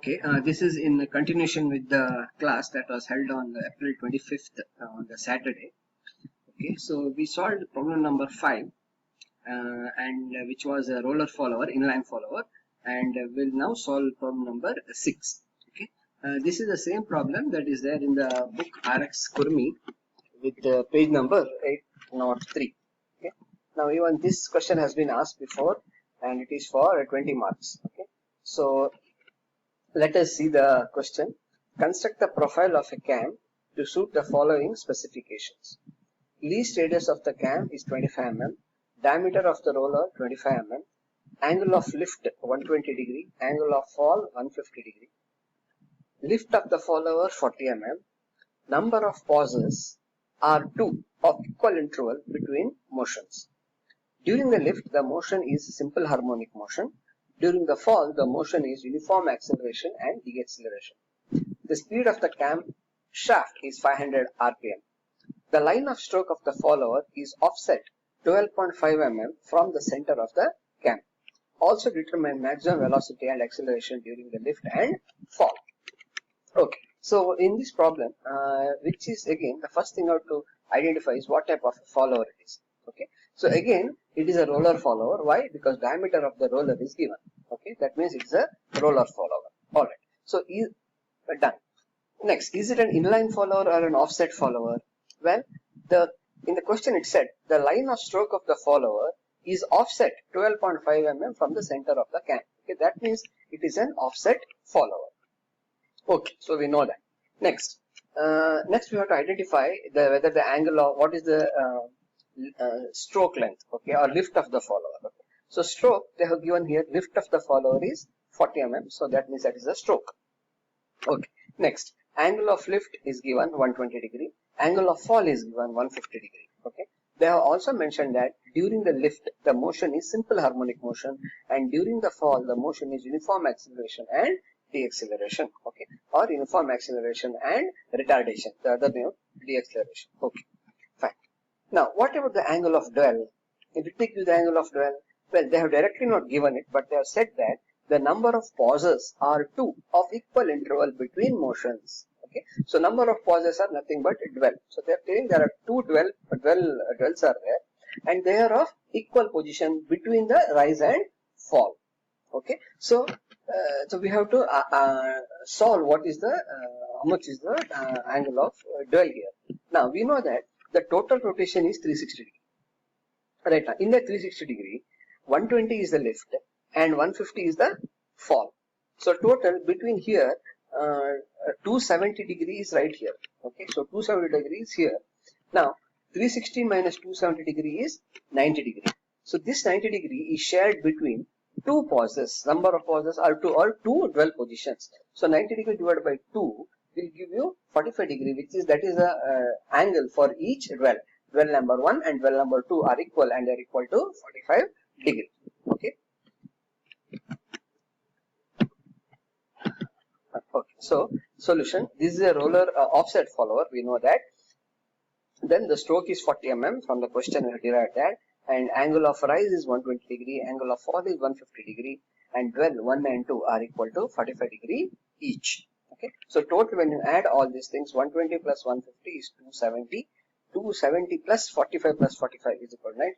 Okay, this is in continuation with the class that was held on April 25th on the Saturday. Okay, so we solved problem number 5 and which was a roller follower, inline follower, and we'll now solve problem number 6. Okay, this is the same problem that is there in the book RX Kurmi with page number 803. Okay, now even this question has been asked before and it is for 20 marks. Okay, so let us see the question. Construct the profile of a cam to suit the following specifications. Least radius of the cam is 25 mm, diameter of the roller 25 mm, angle of lift 120 degree, angle of fall 150 degree, lift of the follower 40 mm, number of pauses are 2 of equal interval between motions. During the lift, the motion is simple harmonic motion. During the fall, the motion is uniform acceleration and deceleration. The speed of the cam shaft is 500 rpm. The line of stroke of the follower is offset 12.5 mm from the center of the cam. Also determine maximum velocity and acceleration during the lift and fall. Okay, so in this problem, which is again the first thing out to identify is what type of follower it is. Okay, so again it is a roller follower. Why? Because diameter of the roller is given. Okay, that means it's a roller follower. All right, so done. Next, is it an inline follower or an offset follower? Well, in the question it said the line of stroke of the follower is offset 12.5 mm from the center of the cam. Okay, that means it is an offset follower. Okay, so we know that. Next we have to identify whether the angle of what is the stroke length, okay, or lift of the follower. Okay. So stroke they have given here, lift of the follower is 40 mm, so that means that is a stroke. Okay. Next, angle of lift is given 120 degree, angle of fall is given 150 degree. Okay. They have also mentioned that during the lift the motion is simple harmonic motion, and during the fall the motion is uniform acceleration and deceleration. Okay, or uniform acceleration and retardation, the other name deceleration. Okay, fine. Now what about the angle of dwell? If we take the angle of dwell, well, they have directly not given it, but they have said that the number of pauses are 2 of equal interval between motions. Okay, so number of pauses are nothing but dwell. So they are telling there are 2 dwells are there, and they are of equal position between the rise and fall. Okay, so we have to solve what is the how much is the angle of dwell here. Now we know that the total rotation is 360 degree. Right now, in the 360 degree, 120 is the lift and 150 is the fall. So total between here 270 degrees right here. Okay, so 270 degrees here. Now 360 minus 270 degree is 90 degree. So this 90 degree is shared between 2 pauses. Number of pauses are 2 or 2 dwell positions. So 90 degree divided by 2 will give you 45 degree, which is that is the angle for each dwell. Dwell number 1 and dwell number 2 are equal and they are equal to 45 degree. Okay. Okay. So solution. This is a roller offset follower. We know that. Then the stroke is 40 mm. From the question we have derived that. And angle of rise is 120 degree, angle of fall is 150 degree, and dwell 1 and 2 are equal to 45 degree each. Okay, so total when you add all these things, 120 plus 150 is 270, 270 plus 45 plus 45 is equal to 90,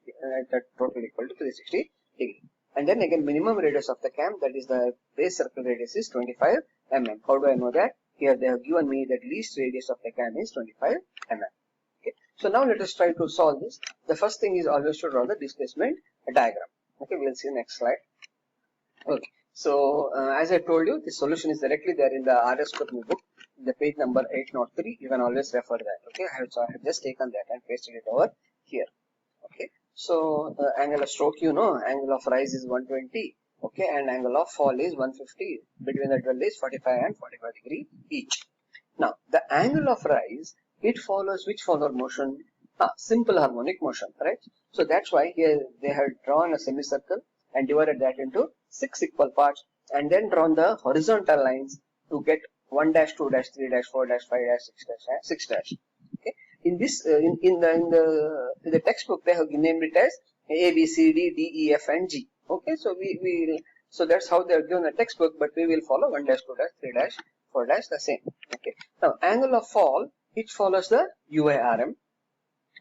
that total equal to 360 degree. And then again minimum radius of the cam, that is the base circle radius, is 25 mm. How do I know that? Here they have given me that least radius of the cam is 25 mm. So now let us try to solve this. The first thing is always to draw the displacement diagram. Okay, we'll see next slide. Okay, so as I told you, the solution is directly there in the RS Kurmi book, the page number 803. You can always refer that. Okay, I have just taken that and pasted it over here. Okay, so angle of stroke, you know, angle of rise is 120. Okay, and angle of fall is 150. Between the dwell is 45 and 45 degree each. Now the angle of rise, it follows which follower motion? Simple harmonic motion, right? So that's why here they have drawn a semicircle and divided that into 6 equal parts, and then drawn the horizontal lines to get 1 dash, 2 dash, 3 dash, 4 dash, 5 dash, 6 dash, 6 dash. Okay. In this in the textbook they have named it as A, B, C, D, D, E, F, and G. Okay. So we So that's how they are given a textbook, but we will follow 1 dash, 2 dash, 3 dash, 4 dash, the same. Okay. Now angle of fall, it follows the UIRM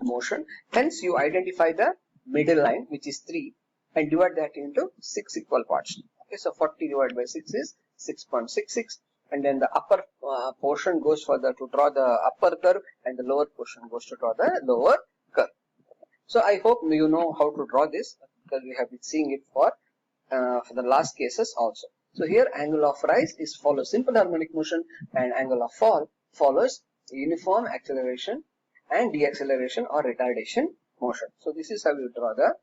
motion. Hence you identify the middle line, which is 3, and divide that into 6 equal parts. Okay, so 40 divided by 6 is 6.66, and then the upper portion goes for the to draw the upper curve, and the lower portion goes to draw the lower curve. So I hope you know how to draw this, because we have been seeing it for the last cases also. So here angle of rise is follows simple harmonic motion, and angle of fall follows uniform acceleration and deceleration or retardation motion. So this is how you draw the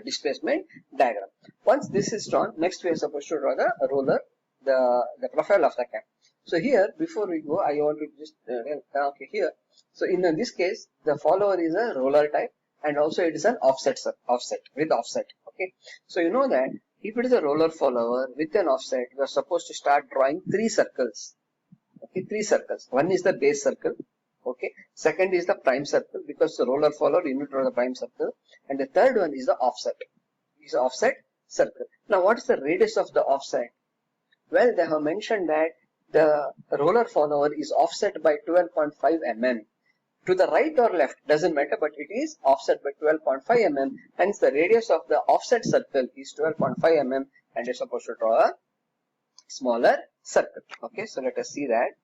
displacement diagram. Once this is drawn, next we are supposed to draw the roller, the profile of the CAM. So here, before we go, I want to just okay, here. So in this case, the follower is a roller type, and also it is an offset with offset. Okay, so you know that if it is a roller follower with an offset, you are supposed to start drawing 3 circles. Okay, 3 circles. One is the base circle. Okay, second is the prime circle, because the roller follower you need to draw the prime circle, and the third one is the offset. Is the offset circle. Now, what is the radius of the offset? Well, they have mentioned that the roller follower is offset by 12.5 mm. To the right or left doesn't matter, but it is offset by 12.5 mm. Hence, the radius of the offset circle is 12.5 mm, and you're supposed to draw a smaller circle. Okay, so let us see that.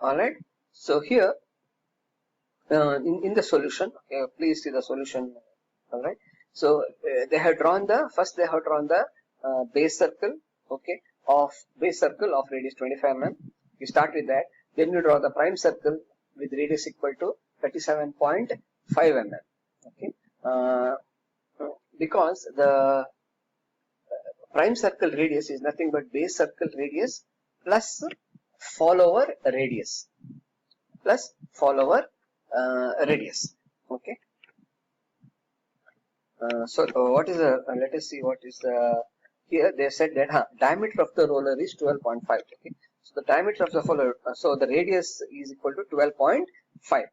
Alright, so here in the solution, okay, please see the solution. Alright, so they have drawn the base circle, okay, of radius 25 mm. You start with that, then you draw the prime circle with radius equal to 37.5 mm. Okay, because the prime circle radius is nothing but base circle radius plus follower radius radius. Okay, so what is the let us see what is the here they said that diameter of the roller is 12.5. Okay, so the diameter of the follower, so the radius is equal to 12.5.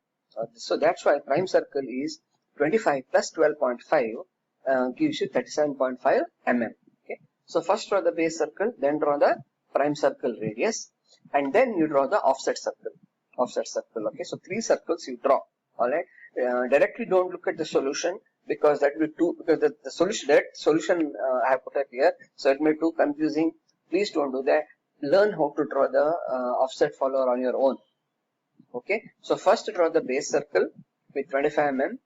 So that's why prime circle is 25 plus 12.5 gives you 37.5 mm. Okay, so first draw the base circle, then draw the prime circle radius, and then you draw the offset circle. Okay, so 3 circles you draw. All right, directly don't look at the solution, because that will be too, because the direct solution I have put up here, so it may be too confusing. Please don't do that. Learn how to draw the offset follower on your own. Okay, so first draw the base circle with 25 mm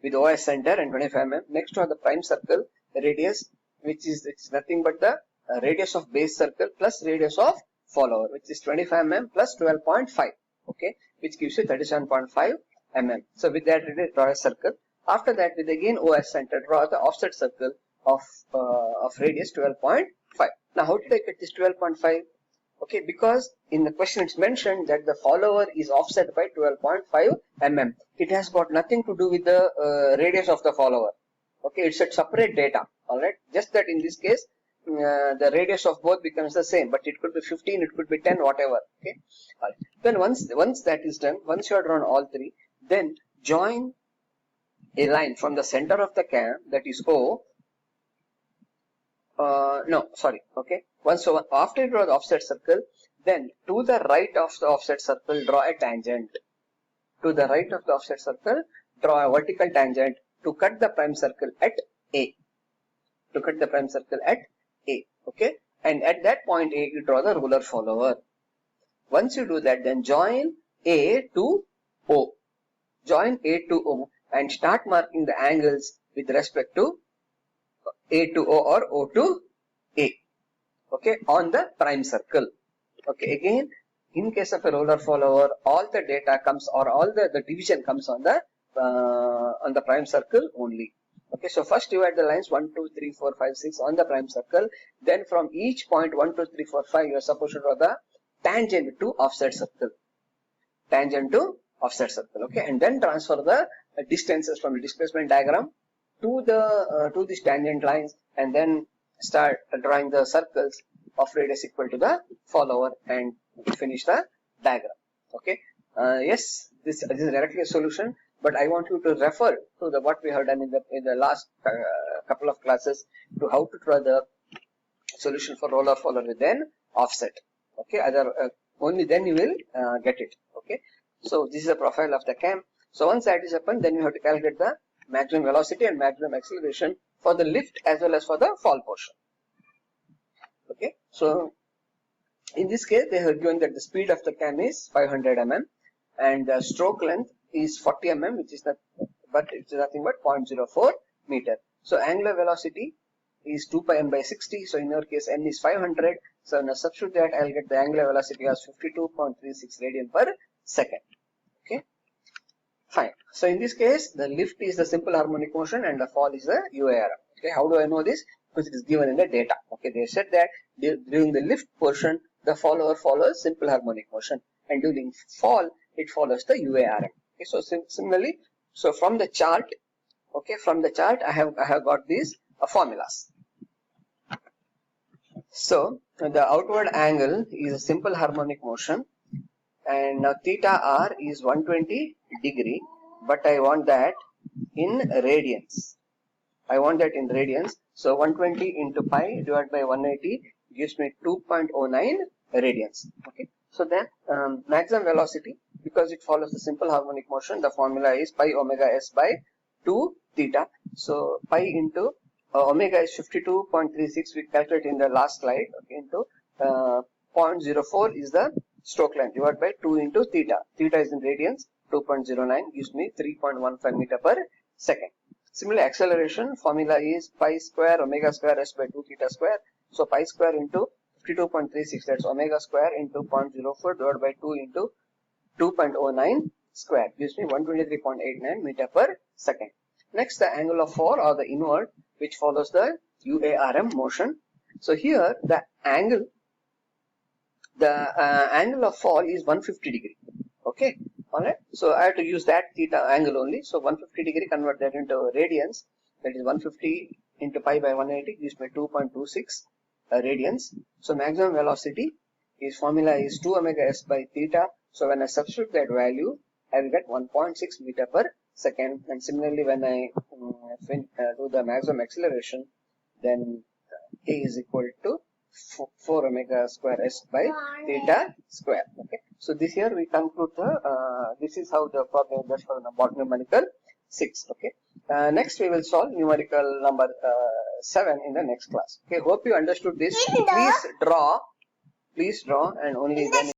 with OS center and 25 mm. Next draw the prime circle radius, which is nothing but the radius of base circle plus radius of follower, which is 25 mm plus 12.5. Okay, which gives you 37.5 mm. So with that, draw a circle. After that, with again OS center, draw the offset circle of radius 12.5. Now, how did I get this 12.5? Okay, because in the question it's mentioned that the follower is offset by 12.5 mm. It has got nothing to do with the radius of the follower. Okay, it's a separate data. All right, just that in this case, the radius of both becomes the same, but it could be 15, it could be 10, whatever. Okay, all right. Then once that is done, once you have drawn all 3, then join a line from the center of the CAM, that is O. Okay. So after you draw the offset circle, then to the right of the offset circle, draw a tangent. To the right of the offset circle, draw a vertical tangent to cut the prime circle at A. Okay. And at that point A, you draw the roller follower. Once you do that, then join A to O. And start marking the angles with respect to A to O or O to A. Okay, on the prime circle. Okay, again, in case of a roller follower, all the data comes, or all the division comes on the prime circle only. Okay, so first divide the lines 1, 2, 3, 4, 5, 6 on the prime circle. Then from each point 1, 2, 3, 4, 5, you are supposed to draw the tangent to offset circle. Okay, and then transfer the distances from the displacement diagram to these tangent lines, and then start drawing the circles of radius equal to the follower and finish the diagram. Okay, yes, this is directly a solution. but I want you to refer to the what we have done in the last couple of classes to how to draw the solution for roll or follower with an offset. Okay, only then you will get it. Okay, so this is the profile of the cam. So once that is happened, then you have to calculate the maximum velocity and maximum acceleration for the lift as well as for the fall portion. Okay, so in this case they have given that the speed of the cam is 500 mm and the stroke length is 40 mm, which is it's nothing but 0.04 meter. So angular velocity is 2 pi n by 60. So in your case n is 500. So when I substitute that, I'll get the angular velocity as 52.36 radian per second. Okay, fine. So in this case, the lift is the simple harmonic motion and the fall is the UARM. Okay, how do I know this? Because it is given in the data. Okay, they said that during the lift portion, the follower follows simple harmonic motion, and during fall, it follows the UARM. Okay, so similarly, so from the chart, I have got these formulas. So the outward angle is a simple harmonic motion, and now theta r is 120 degree, but I want that in radians. So 120 into pi divided by 180 gives me 2.09 radians. Okay. So then maximum velocity, because it follows the simple harmonic motion, the formula is pi omega s by 2 theta. So pi into omega is 52.36, we calculated in the last slide. Okay, into 0.04 is the stroke length divided by 2 into theta. Theta is in radians. 2.09 gives me 3.15 meter per second. Similarly, acceleration formula is pi square omega square s by 2 theta square. So pi square into 52.36, that's omega square into 0.04 divided by 2 into 2.09 square gives me 123.89 meter per second. Next, the angle of fall or the inward, which follows the UARM motion. So here the angle of fall is 150 degree. Okay, alright. So I have to use that theta angle only. So 150 degree, convert that into radians. That is 150 into pi by 180 gives me 2.26 radians. So maximum velocity is formula is 2 omega s by theta. So when I substitute that value, I will get 1.6 meter per second. And similarly, when I do the maximum acceleration, then A is equal to 4 omega square s by theta square. Okay. So this here we conclude this is how the problem is for the numerical 6. Okay. Next we will solve numerical number 7 in the next class. Okay. Hope you understood this. Please draw and only then